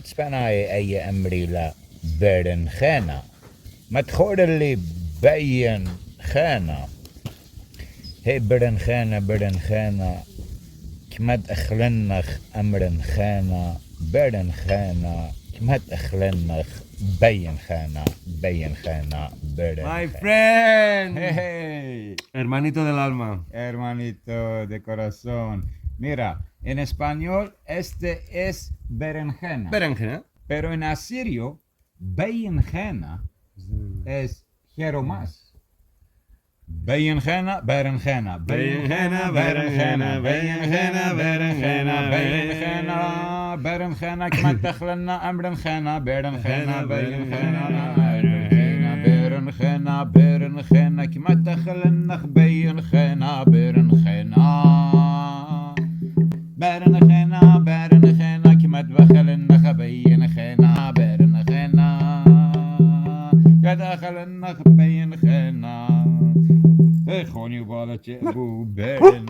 تسبناي أي أمري لا بيرن خانة ما تخور اللي بين خانة هي بيرن خانة كما تأخلنخ أمرن خانة بيرن خانة كما تأخلنخ بين خانة بيرن My خانة. friend. Hey, Hermanito del alma. hermanito de corazón. Mira, en español este es berenjena. Berenjena. Pero en asirio, berenjena es jeromás. Berenjena. Berenjena, berenjena, berenjena كما تخلنا أمرنجنا berenjena كما تخلنا بينجنا berenjena كما تبخلنا بينجنا berenjena كدخلنا بينجنا gewoon je balletje, boe, beren,